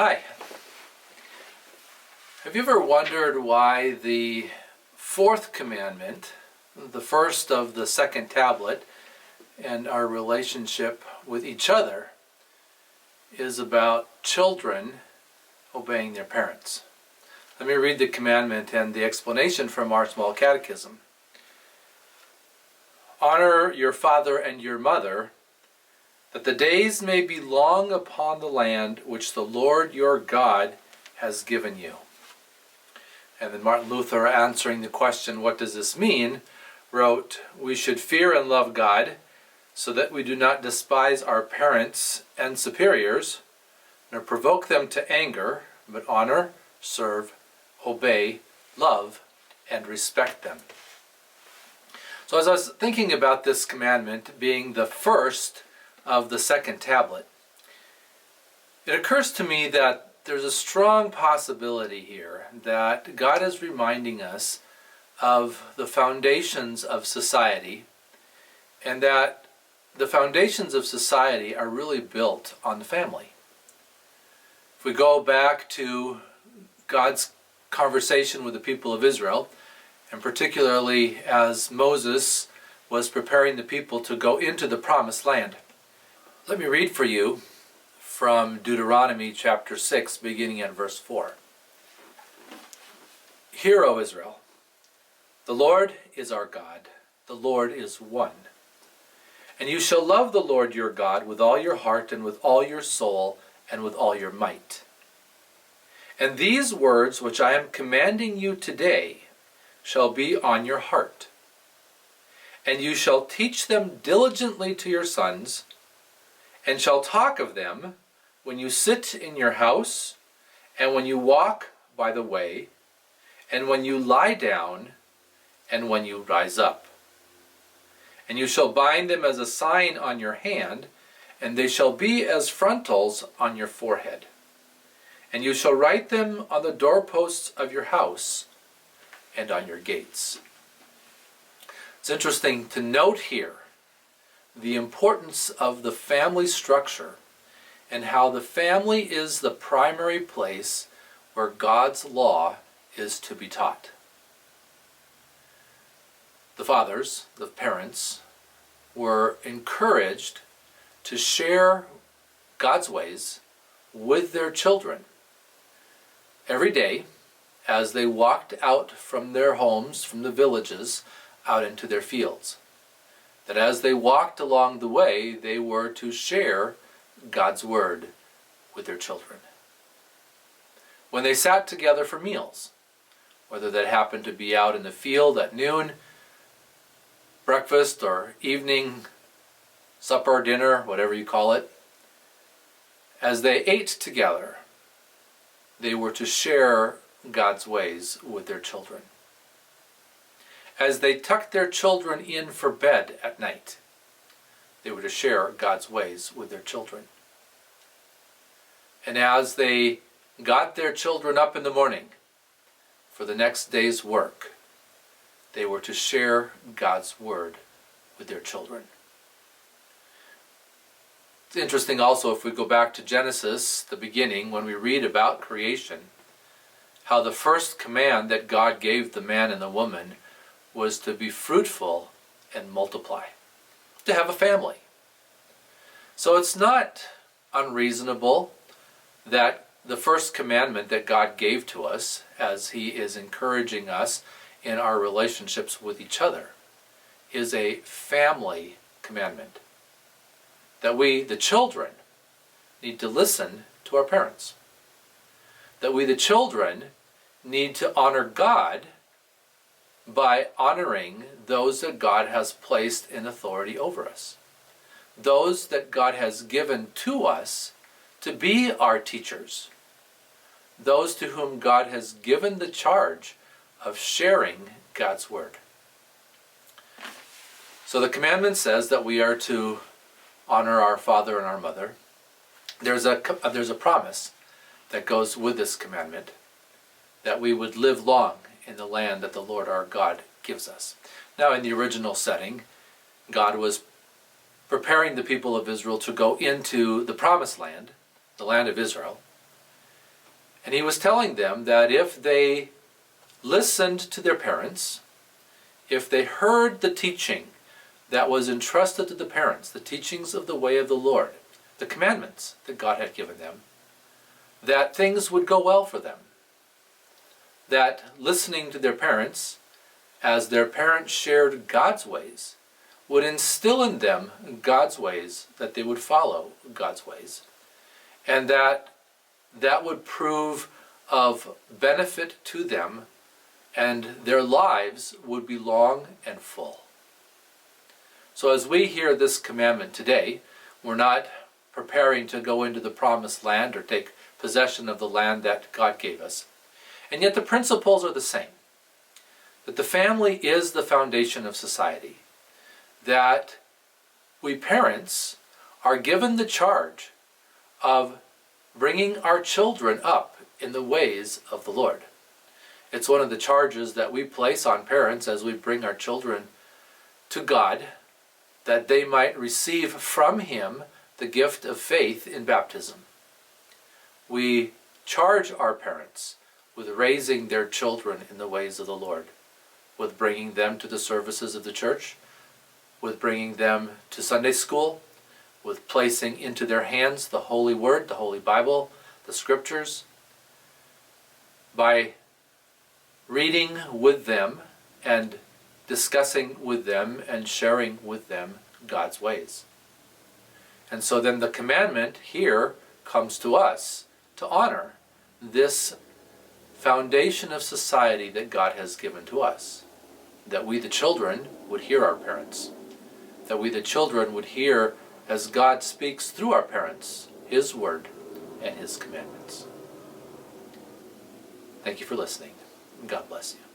Hi. Have you ever wondered why the fourth commandment, the first of the second tablet, and our relationship with each other is about children obeying their parents? Let me read the commandment and the explanation from our small catechism. Honor your father and your mother, that the days may be long upon the land which the Lord your God has given you. And then Martin Luther, answering the question, what does this mean, wrote, we should fear and love God, so that we do not despise our parents and superiors, nor provoke them to anger, but honor, serve, obey, love, and respect them. So as I was thinking about this commandment being the first of the second tablet, it occurs to me that there's a strong possibility here that God is reminding us of the foundations of society, and that the foundations of society are really built on the family. If we go back to God's conversation with the people of Israel, and particularly as Moses was preparing the people to go into the promised land, let me read for you from Deuteronomy chapter 6, beginning at verse 4. Hear, O Israel, the Lord is our God, the Lord is one. And you shall love the Lord your God with all your heart and with all your soul and with all your might. And these words which I am commanding you today shall be on your heart. And you shall teach them diligently to your sons, and shall talk of them when you sit in your house, and when you walk by the way, and when you lie down, and when you rise up. And you shall bind them as a sign on your hand, and they shall be as frontals on your forehead. And you shall write them on the doorposts of your house and on your gates. It's interesting to note here the importance of the family structure and how the family is the primary place where God's law is to be taught. The fathers, the parents, were encouraged to share God's ways with their children every day as they walked out from their homes, from the villages, out into their fields. That as they walked along the way, they were to share God's word with their children. When they sat together for meals, whether that happened to be out in the field at noon, breakfast or evening, supper, dinner, whatever you call it, as they ate together, they were to share God's ways with their children. As they tucked their children in for bed at night, they were to share God's ways with their children. And as they got their children up in the morning for the next day's work, they were to share God's word with their children. It's interesting also, if we go back to Genesis, the beginning, when we read about creation, how the first command that God gave the man and the woman was to be fruitful and multiply, to have a family. So it's not unreasonable that the first commandment that God gave to us, as He is encouraging us in our relationships with each other, is a family commandment. That we, the children, need to listen to our parents. That we, the children, need to honor God by honoring those that God has placed in authority over us. Those that God has given to us to be our teachers. Those to whom God has given the charge of sharing God's word. So the commandment says that we are to honor our father and our mother. There's a promise that goes with this commandment, that we would live long in the land that the Lord our God gives us. Now, in the original setting, God was preparing the people of Israel to go into the promised land, the land of Israel, And he was telling them that if they listened to their parents, if they heard the teaching that was entrusted to the parents, the teachings of the way of the Lord, the commandments that God had given them, that things would go well for them. That listening to their parents, as their parents shared God's ways, would instill in them God's ways, that they would follow God's ways, and that would prove of benefit to them, and their lives would be long and full. So as we hear this commandment today, we're not preparing to go into the promised land or take possession of the land that God gave us. And yet the principles are the same. That the family is the foundation of society. That we parents are given the charge of bringing our children up in the ways of the Lord. It's one of the charges that we place on parents as we bring our children to God, that they might receive from Him the gift of faith in baptism. We charge our parents with raising their children in the ways of the Lord, with bringing them to the services of the church, with bringing them to Sunday school, with placing into their hands the Holy Word, the Holy Bible, the Scriptures, by reading with them and discussing with them and sharing with them God's ways. And so then the commandment here comes to us to honor this foundation of society that God has given to us. That we the children would hear our parents. That we the children would hear as God speaks through our parents, His Word and His commandments. Thank you for listening. God bless you.